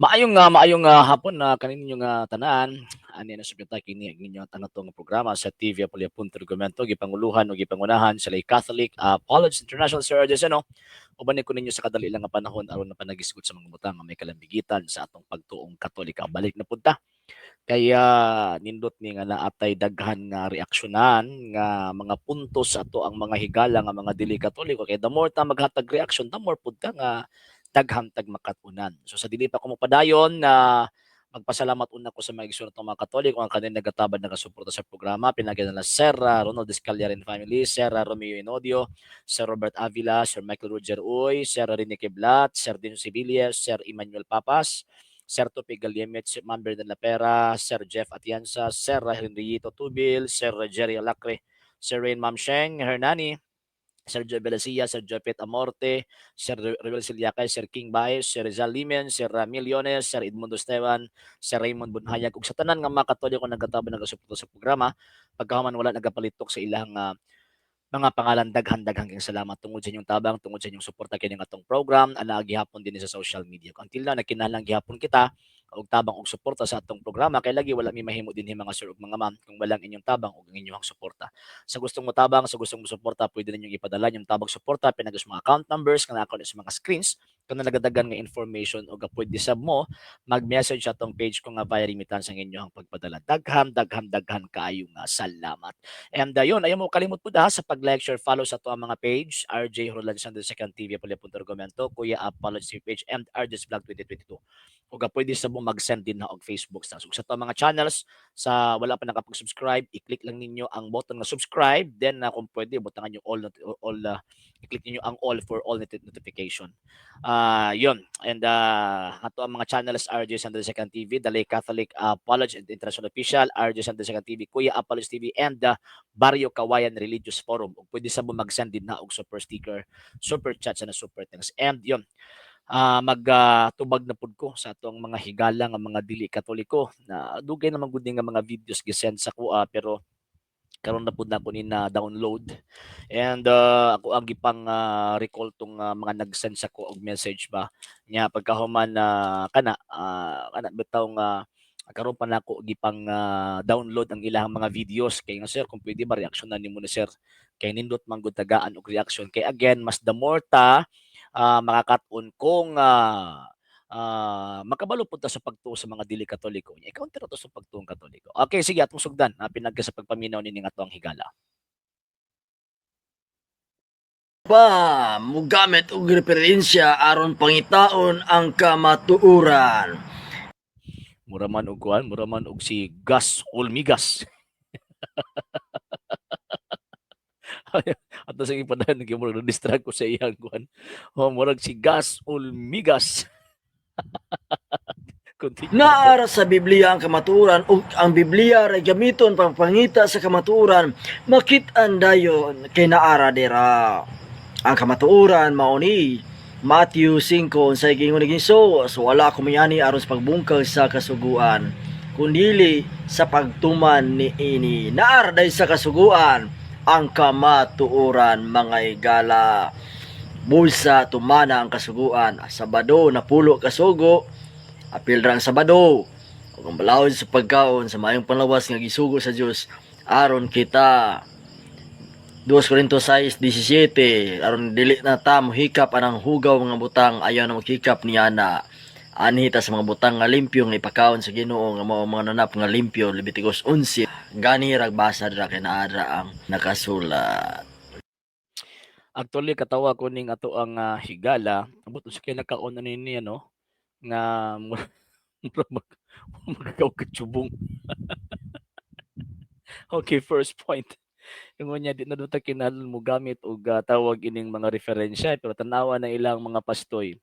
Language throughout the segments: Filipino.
Maayong hapon na kaninyong tanan. Ani na subyota kini ang inyong tanatong programa sa TV Apolia Punto Argumento gipanguluhan o gipangunahan sa Lay Catholic College International Sir Argesano. Uban ko ninyo sa kadali lang nga panahon aron na panagisgot sa mga butang nga may kalambigitan sa atong pagtuong Katolika. Balik na punta. Kaya nindot ni nga naatay daghan nga reaksyonan nga mga puntos sa ato ang mga higala nga mga dili Katoliko kay the more ta maghatag reaksyon the more pud ka nga daghang tag makatunan. So sa dili pa ko mapadayon na magpasalamat una ko sa mga igsoon natong mga Katoliko ang kanang nagatabad nagasuporta sa programa pinagyan nila Sir Ronald Escalier and family, Sir Romeo Inodio, Sir Robert Avila, Sir Michael Roger Uy, Sir Rene Kiblat, Sir Dino Sibilias, Sir Emmanuel Papas, Sir Topi Galyemet, Sir Mamber de la Pera, Sir Jeff Atienza, Sir Henriito Tubil, Sir Jerry Alacre, Sir Rain Mamsheng Hernani, Sir Joe Belasia, Sir Jopet Amorte, Sir Rebel Siliacay, Sir King Baez, Sir Rizal Limen, Sir Millones, Sir Edmundo Esteban, Sir Raymond Bunhayag, ug sa tanan nga mga Katoliko nagkataban nagasuporta sa programa, pagkahuman wala nagapalitok sa ilang mga pangalan daghan-daghang kayong salamat tungod sa inyong tabang, tungod sa inyong suporta kini nga atong program, ana gihapon din sa social media. Until now nagkinahanglan gihapon kita og tabang og suporta sa atong programa kay lagi wala mi mahimo dinhi mga sir ug mga ma'am kung walang inyong tabang ug inyong suporta. Sa gustong mo tabang, sa gustong mo suporta, pwede ninyong ipadala yung tabang suporta pinagos mga account numbers kana ako sa mga screens kung nagadagan nga information o pwede sab mo mag-message sa atong page ko nga via remittance ang inyong pagpadala. Daghan kaayo nga salamat. And yun, ayaw mo kalimot po sa pag-lecture, follow sa to ang mga page, RJ Roland the Second TV, Palapunto Argumento, Kuya Apollo page, and RJ's Vlog 2022. Kung pwede sa mo mag-send din na og Facebook sa. So, sa to mga channels, sa wala pa nakapag-subscribe, i-click lang ninyo ang button na subscribe, then kung pwede, butangan nyo i-click ninyo ang all for all notification. Yun. And ato ang mga channels, RJ Sandra Second TV, Dalay Catholic College and International Official, RJ Sandra Second TV, Kuya Apollo TV, and Barrio Kawayan Religious Forum. Ug pwede sa mo mag-send din na og super sticker, super chat sa na super thanks. And yun, magtubag na pud ko sa atong mga higala nga mga dili Katoliko na dugay naman gud nga mga videos gisend sa ko pero karon na pud na ko ni na download and ako ang gipang recall tong mga nag-send sa ko og message ba nya pagkahuman na kana bitaw nga karon pa nako gipang download ang ilang mga videos kay nga sir kung pwede ba reaksyonan nimo ni sir kay nindot man gud tagaan og reaction kay again mas the more ta makakat-on kung makabalo punta sa pagtuo sa mga dili Katoliko niya. Ikaw tira to sa pagtuong Katoliko. Okay, sige atong sugdan pinagka sa pagpaminaw ni nga atong higala. Pa mugamit og referensya aron pangitaon ang kamatuoran. Mura man og kuan, mura man og si Gas Olmigas. Ato sa ipadayon nga mura distract ko sa iyang kuan. Murag si Gas Olmigas. Continue na to. Naara sa Biblia ang kamatuoran ug ang Biblia ray gamiton pagpangita sa kamatuoran makit-an dayon kay naara dira. Ang kamatuoran mao ni Matthew 5 unsay gingon ni Hesus, wala kumayani aron sa pagbungkag sa kasuguan kundili sa pagtuman ni ini. Naara day sa kasuguan ang kamatuoran mga higala. Bulsa tumana ang kasuguan, Sabado napulo kasugo, apil ra ang Sabado. Ug ang balawod sa pagkaon sa maayong panlawas nga gisugo sa Dios aron kita 2 Corintios 6:17 aron dili na ta mohikap anang hugaw mga butang ayaw na mohikap niya na anhi ta sa mga butang nga limpyo nga ipakaon sa Ginoo nga mao mga nanap nga limpyo. Leviticus 11 gani ragbasa dira kay naara ang nakasulat. Actually katawa ko ning ato ang higala. Abot sa kay nagkaon na ni ano nga mura magkaw katsubong. Okay, first point. Ingon niya di na daw ta kinahanglan mo gamit og tawag ining mga referensya pero tanawa na ilang mga pastoy.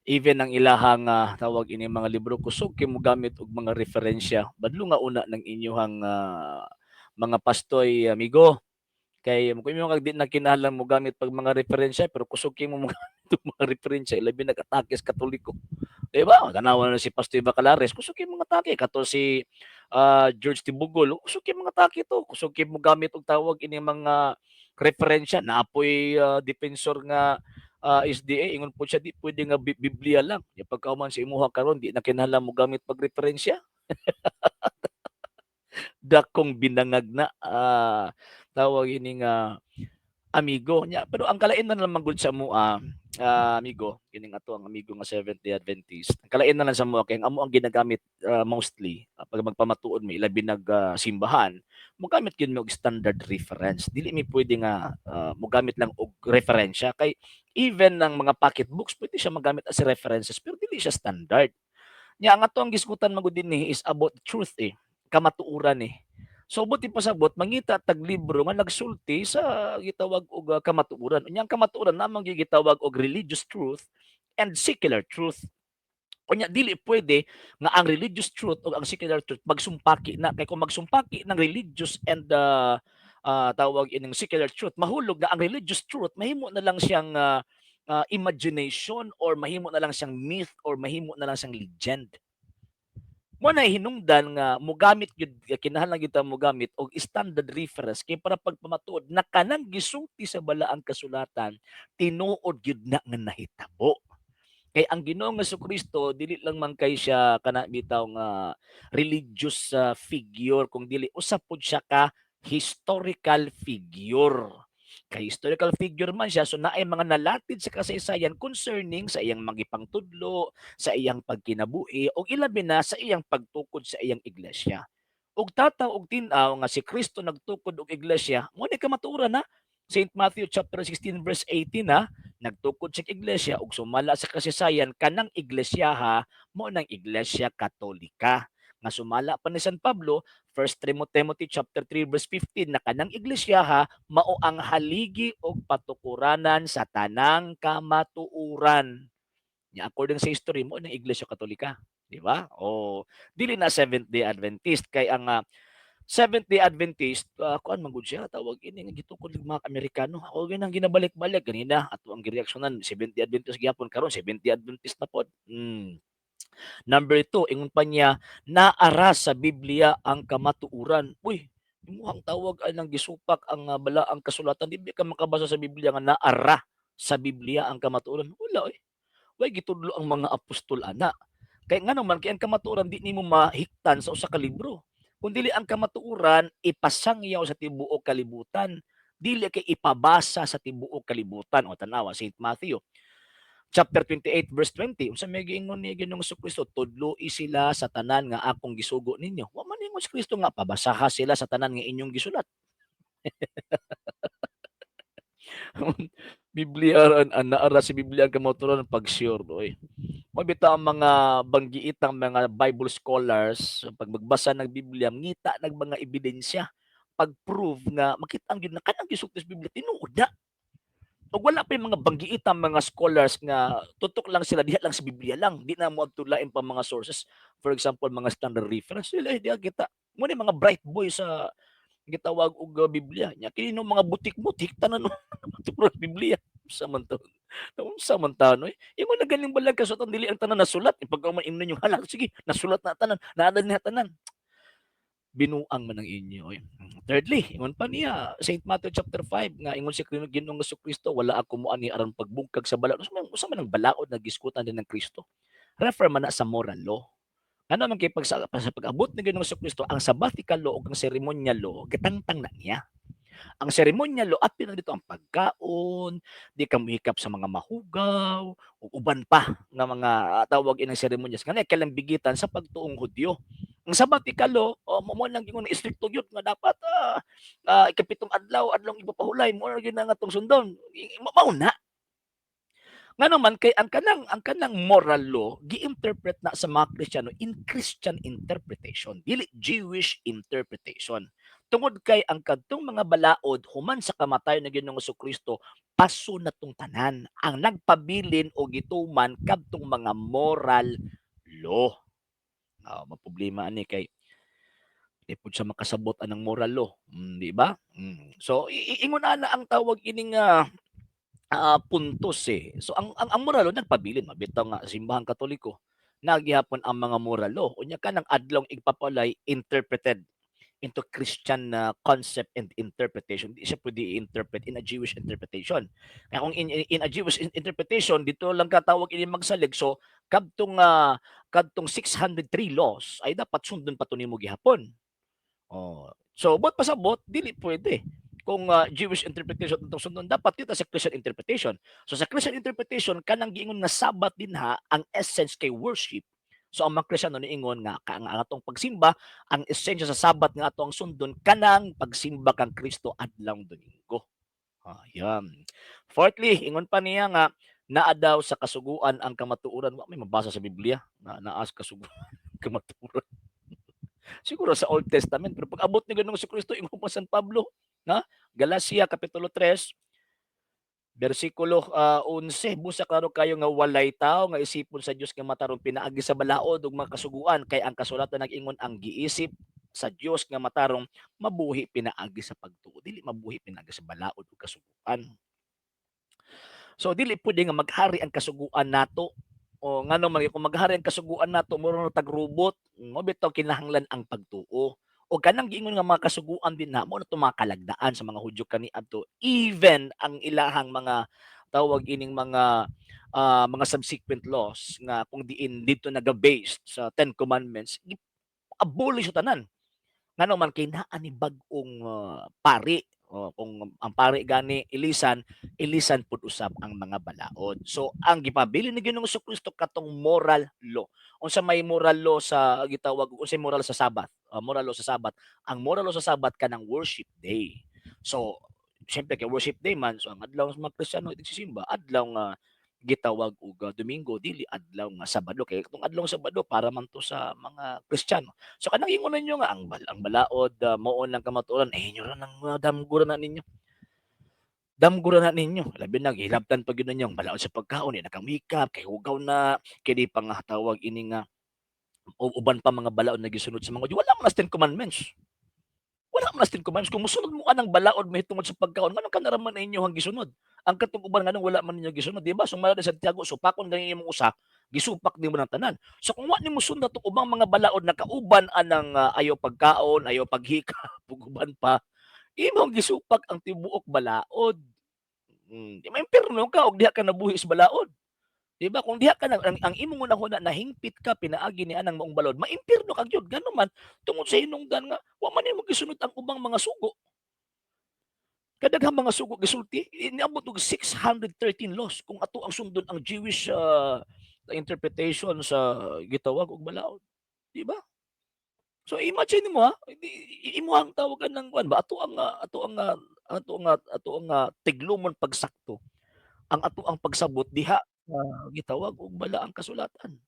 Even ang ilahang tawag ining mga libro kusog kay mo gamit og mga referensya. Badlo nga una ng inyong mga pastoy amigo. Kay kung imong di na kinahanglan mo gamit pag mga referensya pero kusog kay mo mo gamit og mga referensya ilabi nag-atake sa Katoliko. Di ba? Tanawa na si Pastor Bacalares, kusog kay mga atake kato si George Tibugol, kusog kay mga atake to, kusog kay mo gamit og tawag ini mga referensya naapoy depensor nga SDA ingon po siya di pwede nga Biblia lang. Ya pagkauman sa imuha karon di na kinahanglan mo gamit pagreferensya. Dakong binangag na tawag ini nga amigo niya. Pero ang kalainan na naman gud sa mua, amigo, kining ato ang amigo nga Seventh-day Adventist. Ang kalainan lang sa mua kay ang amo ang ginagamit mostly pag magpamatuod mi ilabi simbahan, mogamit gyud mi og standard reference. Dili mi pwede nga mogamit lang og referensya kay even ng mga pocketbooks pwede siya magamit as references pero dili siya standard. Nya ang atong gisgutan magud dinhi is about truth kamatuoran So buti pasabot mangita tag libro nga nagsulti sa gitawag og kamatuoran. Unya ang kamatuoran namang gitawag og religious truth and secular truth. Unya dili pwede nga ang religious truth o ang secular truth magsumpaki na kay kung magsumpaki ng religious and tawag ining secular truth mahulog na ang religious truth mahimo na lang siyang imagination or mahimo na lang siyang myth or mahimo na lang siyang legend. Mo na hinungdan nga mogamit gyud kinahanglan gyud ta mogamit og standard reference kay para pagpamatuod na kanang gisulti sa balaang kasulatan tinuod gyud na nga nahitabo. Kay ang Ginoo nga Kristo dili lang man kay siya kana bitaw nga religious figure kung dili usap pud siya ka historical figure. Kay historical figure man siya so naay mga nalatid sa kasaysayan concerning sa iyang magipangtudlo, sa iyang pagkinabuhi o ilabi na sa iyang pagtukod sa iyang iglesia. Ug tataw og tin-aw nga si Kristo nagtukod og iglesia, mo ni kamatuoran na St. Matthew chapter 16 verse 18 na nagtukod sa iglesia ug sumala sa kasaysayan kanang iglesyaha mo nang iglesia katolika. Nga sumala pa ni San Pablo, 1 Timothy chapter 3 verse 15 na kanang iglesyaha mao ang haligi og patukuranan sa tanang kamatuoran. Nya according sa history mo ng Iglesia Katolika, di ba? O dili na Seventh-day Adventist kay ang Seventh-day Adventist, kuan man gud siya tawag ini nga gitukod ng mga Amerikano. Ako ginang ginabalik-balik kanina ato ang gireaksyonan Seventh-day Adventist gyapon karon Seventh-day Adventist na pod. Number two, ingon pa niya, naara sa Biblia ang kamatuuran. Uy, imuhang tawag ay nang gisupak ang balaang kasulatan. Di ba ka makabasa sa Biblia nga naara sa Biblia ang kamatuuran? Wala way gitudlo ang mga apostol ana. Kay nga naman kay ang kamatuoran di nimo mahiktan sa usa ka libro. Kung dili ang kamatuoran ipasangyaw sa tibuok kalibutan, dili kay ipabasa sa tibuok kalibutan. O tanawa St. Matthew chapter 28 verse 20 unsa may giingon ni Ginoong Kristo tudloi sila sa tanan nga akong gisugo ninyo. Wa man ingon si Kristo nga pabasaha sila sa tanan nga inyong gisulat. Biblia naara si Biblia ang kamatuoran pag sure oy. Mabita ang mga banggiitang mga Bible scholars pag magbasa ng Biblia ngita nag mga ebidensya pag-prove nga makita ang gyud na kanang gisulti sa Biblia tinuod na. Ug wala pa yung mga banggiitang mga scholars nga tutok lang sila diha lang sa Biblia lang di na mo agtulain pa mga sources for example mga standard reference sila diha kita mo ni mga bright boy sa gitawag og Biblia nya kini mga butik-butik tanan sa Biblia unsa man taon oy ingon na galing balag kasutan dili ang tanan nasulat pag man imnon yung hala sige nasulat na tanan naadal niya tanan binuang man ang inyo oy. Thirdly, ingon pa niya St. Matthew chapter 5 nga ingon si Ginoong Kristo wala ako moani aron pagbungkag sa balaod. Usa man ang balaod na giskutan din ng Kristo. Refer man na sa moral law. Ano man kay sa pag-abot ni Ginoong Kristo ang sabbatical law ug ang ceremonial law gitangtang na niya. Ang ceremonial law apil na dito ang pagkaon, di ka muhikap sa mga mahugaw, o uban pa nga mga tawag inang seremonyas nga kalambigitan sa pagtuong Hudyo. Ang sabbatical law, mo lang gingon istrikto gyud nga dapat ikapitong adlaw ipapahulay mo ra gyud nga tong sundon. Mao na. Nga naman kay ang kanang moral law gi-interpret na sa mga Kristiyano in Christian interpretation, dili Jewish interpretation. Tungod kay ang kadtong mga balaod human sa kamatayon ni Ginoong Kristo paso na tong tanan ang nagpabilin o gituman kadtong mga moral law. Maproblema ani kay di pud siya makasabot anang moral law, di ba? So ingon ana ang tawag ining puntos So ang moral law nagpabilin mabitaw nga simbahang Katoliko nagyapon ang mga moral law unya kanang adlong igpapalay interpreted into Christian concept and interpretation. Di siya pwede i-interpret in a Jewish interpretation. Kaya kung in a Jewish interpretation, dito lang katawag ini magsalig. So, kadtong 603 laws ay dapat sundon pa to nimo gihapon. Oh. So, bot pasabot dili pwede. Kung Jewish interpretation itong sundon, dapat kita sa Christian interpretation. So sa Christian interpretation, kanang giingon nga Sabat din ha, ang essence kay worship. So ang mga Kristiyano niingon nga ang atong pagsimba, ang essence sa Sabat nga atong sundon kanang pagsimba kang Kristo adlaw Domingo. Yan. Fourthly, ingon pa niya nga naa daw sa kasuguan ang kamatuoran. Wa may mabasa sa Biblia na naas kasuguan kamatuoran. Siguro sa Old Testament, pero pag abot ni Ganoong si Kristo, ingon pa San Pablo, na Galacia kapitulo 3, bersikulo 11, busa klaro kayo nga walay tao nga isipon sa Dios nga matarong pinaagi sa balaod ug makasuguan kay ang kasulatan nag-ingon ang giisip sa Dios nga matarong mabuhi pinaagi sa pagtuo, dili mabuhi pinaagi sa balaod ug kasuguan. So dili pwede nga maghari ang kasuguan nato o ngano man kung maghari ang kasuguan nato muro na tagrobot, mo bitaw kinahanglan ang pagtuo. O kanang giingon nga mga kasuguan din na mo na mga kalagdaan sa mga Hudyo kaniadto, even ang ilahang mga tawag ining mga subsequent laws nga kung diin dito naga-based sa Ten Commandments, abolish tanan. Ngano man kay naa ni bag-ong pari. Kung ang pari gani ilisan pud usab ang mga balaod. So ang gipabili ni Ginoong Kristo katong moral law. Unsa may moral law sa gitawag unsay moral sa Sabat? Moral law sa Sabat. Ang moral law sa Sabat kanang worship day. So syempre kay worship day man so ang adlaw sa mga Kristiyano nagsisimba adlaw nga gitawag og Domingo dili adlaw nga Sabado kay itong adlaw nga Sabado para man to sa mga Kristiyano. So kanang ingon ninyo nga ang balaod moon lang kamatuoran inyo ra nang damgura na ninyo. Damgura na ninyo labi na gihilabtan pag yun ninyo ang balaod sa pagkaon ni nakamikap kay hugaw na kini pa nga tawag ini nga uban pa mga balaod na gisunod sa mga Diyo. Wala man as 10 commandments. Wala man as 10 commandments. Kung mosunod mo anang balaod mahitungod sa pagkaon, nganong kanaraman na inyo ang gisunod? Ang katong uban nganong wala man ninyo gisunod, di ba? Sumala sa Santiago, supakon gani imong usa, gisupak nimo ng tanan. So kung wa nimo sunod tong ubang mga balaod na kauban anang ayaw pagkaon, ayaw paghika, puguban pa, imong gisupak ang tibuok balaod. Di maimpirno ka og diha ka nabuhi sa balaod. Di ba? Kung diha ka na, ang imong unahuna nahingpit ka pinaagi ni anang maong balod, maimpirno kag yun. Gano man, tungod sa hinungdan nga, wa man nimo gisunod ang ubang mga sugo. Kadaghang mga sugo gisulti, iniabot og 613 laws kung ato ang sundon ang Jewish interpretation sa gitawag og balaod. Di ba? So imagine mo ha, imo ang tawagan ng kuan ba ato ang tiglumon pagsakto. Ang ato ang pagsabot diha gitawag og bala ang kasulatan.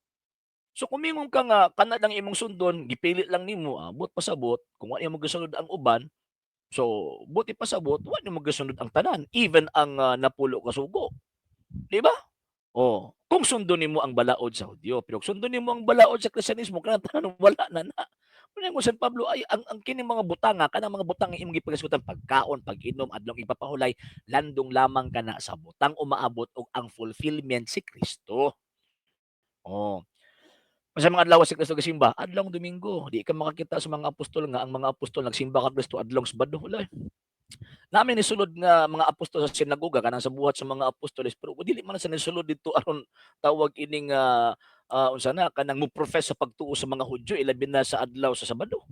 So kung mingon ka nga kana lang imong sundon, gipili lang nimo abot pasabot, kung wa nimo gisunod ang uban, so buti pasabot wa nimo gisunod ang tanan, even ang napulo ka sugo, di ba? Oh, kung sundon nimo ang balaod sa Hudyo, pero kung sundon nimo ang balaod sa Kristyanismo kanang tanan wala na na. Muna mo San Pablo ay ang kining mga butanga kanang mga butang imong gipagaskutan pagkaon, pag-inom, adlong ipapahulay, landong lamang kana sa butang umaabot og ang fulfillment si Kristo. Oh. Sa mga adlaw si Kristo gasimba, adlawng Domingo, di ka makakita sa mga apostol nga ang mga apostol nagsimba kang Kristo adlawng Sabado, wala. Namin ni sulod nga mga apostol sa sinagoga kanang sa buhat sa mga apostoles pero dili man sa nisulod dito aron tawag ining unsa na kanang mo-profess sa pagtuo sa mga Hudyo ilabi na sa adlaw sa Sabado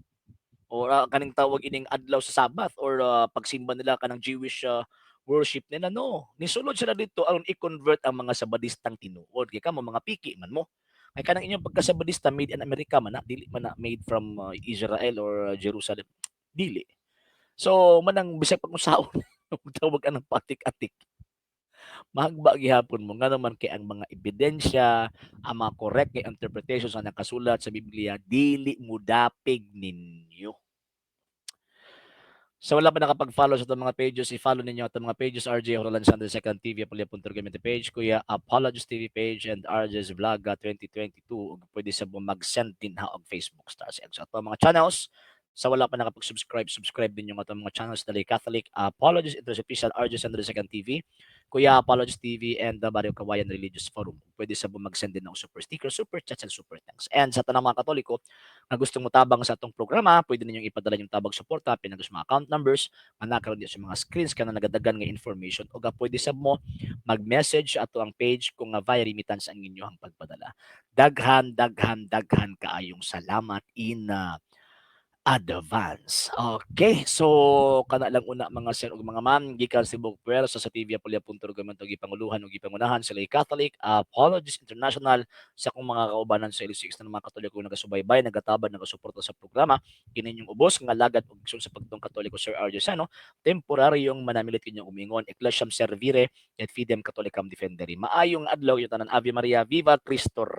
or kaning tawag ining adlaw sa Sabbath or pagsimba nila kanang Jewish worship nila no. Nisulod sila dito aron i-convert ang mga Sabadistang tinuod kay kamo mga piki man mo. Kay kanang inyong pagkasabadista made in America man na dili man na made from Israel or Jerusalem. Dili. So manang bisag pag unsaon tawag ka ng patik-atik, mahagba gihapon mo nga naman kay ang mga ebidensya, ang mga correct nga interpretation sa nakasulat sa Biblia dili mo dapig ninyo. So wala pa nakapag-follow sa itong mga pages, i-follow ninyo itong mga pages, RJ Horolan Sanders, Second TV, Apulia.Gamit page, Kuya Apologies TV page, and RJ's Vlog 2022. Pwede sa mag-send din ha og Facebook stars. So itong mga channels, Sa wala pa nakapag-subscribe, subscribe din yung atong mga channels dali Catholic Apologist Interest Official, RJ Sandro Second TV, Kuya Apologist TV, and the Barrio Kawayan Religious Forum. Pwede sa mag-send din ng super sticker, super chats, and super thanks. And sa tanang mga Katoliko na gustong mutabang sa atong programa, pwede ninyong ipadala yung tabang suporta, pinagos mga account numbers, manakaroon din sa mga screens ka na nagadagan nga information, o pwede sa mo mag-message ato ang page kung via remittance ang inyong pagpadala. Daghan kaayong salamat in advance. Okay, so kana lang una mga sir ug mga ma'am gikan sa Cebu Puerto sa TV Apolya.Argumento gipanguluhan ug gipangunahan sila Catholic Apologist International sa akong mga kaubanan sa L6 na mga Katoliko nagasubaybay, nagatabang, nagasuporta sa programa kini yung ubos nga lagad ug sa pagtong Katoliko Sir Arjo Sano, temporaryong manamilit kinyong umingon Ecclesiam Servire et Fidem Catholicam Defendere. Maayong adlaw yung tanan. Ave Maria, Viva Cristo.